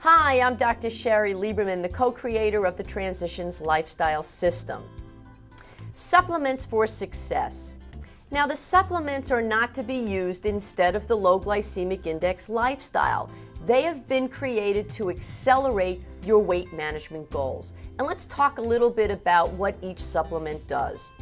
Hi, I'm Dr. Shari Lieberman, the co-creator of the Transitions Lifestyle System. Supplements for success. Now, the supplements are not to be used instead of the low glycemic index lifestyle. They have been created to accelerate your weight management goals. And let's talk a little bit about what each supplement does.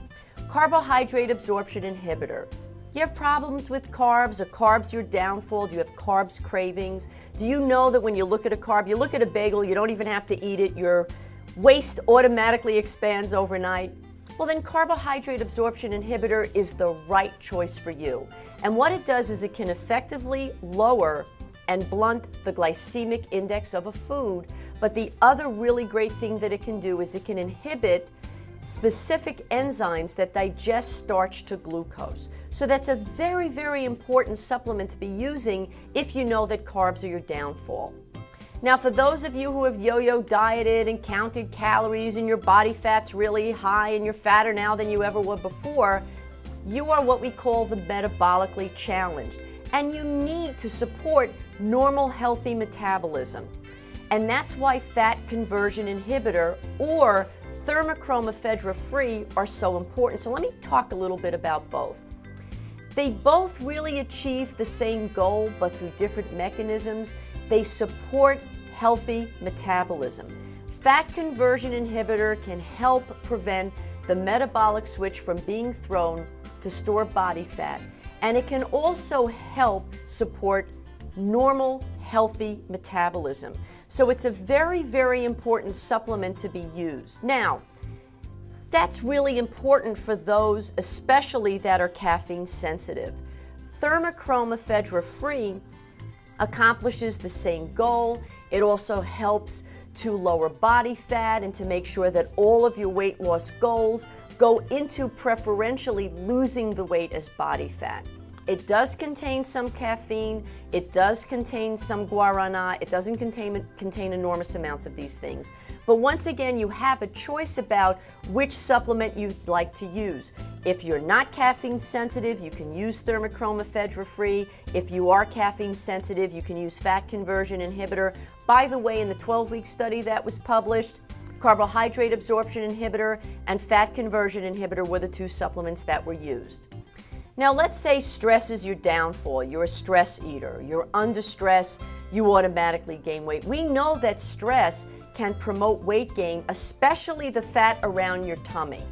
Carbohydrate absorption inhibitor. You have problems with carbs, or carbs your downfall? Do you have carbs cravings? Do you know that when you look at a carb, you look at a bagel, you don't even have to eat it, your waist automatically expands overnight? Well, then carbohydrate absorption inhibitor is the right choice for you. And what it does is it can effectively lower and blunt the glycemic index of a food, but the other really great thing that it can do is it can inhibit specific enzymes that digest starch to glucose. So that's a very, very important supplement to be using if you know that carbs are your downfall. Now, for those of you who have yo-yo dieted and counted calories and your body fat's really high and you're fatter now than you ever were before, you are what we call the metabolically challenged. And you need to support normal, healthy metabolism. And that's why fat conversion inhibitor or thermochromephedra-free are so important. So let me talk a little bit about both. They both really achieve the same goal, but through different mechanisms. They support healthy metabolism. Fat conversion inhibitor can help prevent the metabolic switch from being thrown to store body fat, and it can also help support normal, healthy metabolism. So it's a very, very important supplement to be used. Now, that's really important for those especially that are caffeine sensitive. Thermochromephedra-free accomplishes the same goal. It also helps to lower body fat and to make sure that all of your weight loss goals go into preferentially losing the weight as body fat. It does contain some caffeine, it does contain some guarana, it doesn't contain enormous amounts of these things. But once again, you have a choice about which supplement you'd like to use. If you're not caffeine sensitive, you can use thermochromephedra-free. If you are caffeine sensitive, you can use fat conversion inhibitor. By the way, in the 12-week study that was published, carbohydrate absorption inhibitor and fat conversion inhibitor were the two supplements that were used. Now, let's say stress is your downfall. You're a stress eater. You're under stress. You automatically gain weight. We know that stress can promote weight gain, especially the fat around your tummy.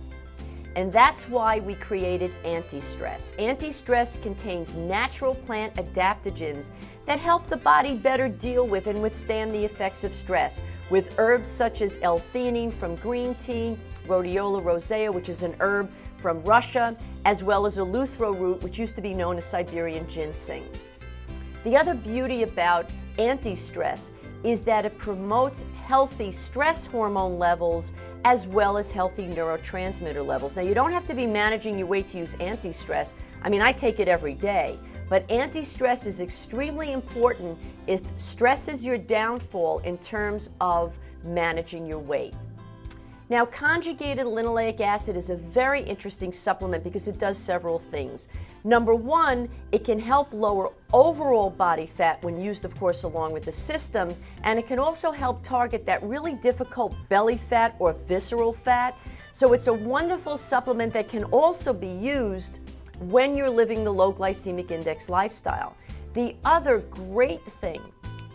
And that's why we created anti-stress. Anti-stress contains natural plant adaptogens that help the body better deal with and withstand the effects of stress, with herbs such as L-theanine from green tea, Rhodiola rosea, which is an herb from Russia, as well as eleuthero root, which used to be known as Siberian ginseng. The other beauty about anti-stress is that it promotes healthy stress hormone levels as well as healthy neurotransmitter levels. Now, you don't have to be managing your weight to use anti-stress. I mean, I take it every day. But anti-stress is extremely important if stress is your downfall in terms of managing your weight. Now, conjugated linoleic acid is a very interesting supplement because it does several things. Number one, it can help lower overall body fat when used, of course, along with the system, and it can also help target that really difficult belly fat or visceral fat. So it's a wonderful supplement that can also be used when you're living the low glycemic index lifestyle. The other great thing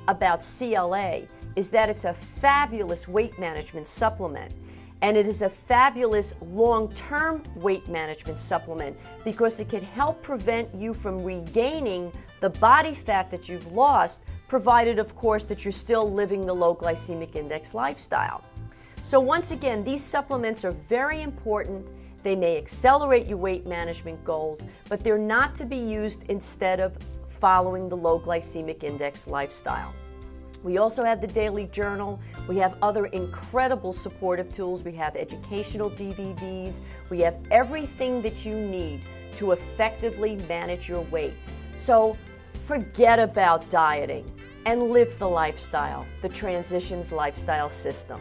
about CLA is that it's a fabulous weight management supplement. And it is a fabulous long-term weight management supplement because it can help prevent you from regaining the body fat that you've lost, provided, of course, that you're still living the low glycemic index lifestyle. So once again, these supplements are very important. They may accelerate your weight management goals, but they're not to be used instead of following the low glycemic index lifestyle. We also have the daily journal. We have other incredible supportive tools. We have educational DVDs. We have everything that you need to effectively manage your weight. So forget about dieting and live the lifestyle, the Transitions Lifestyle System.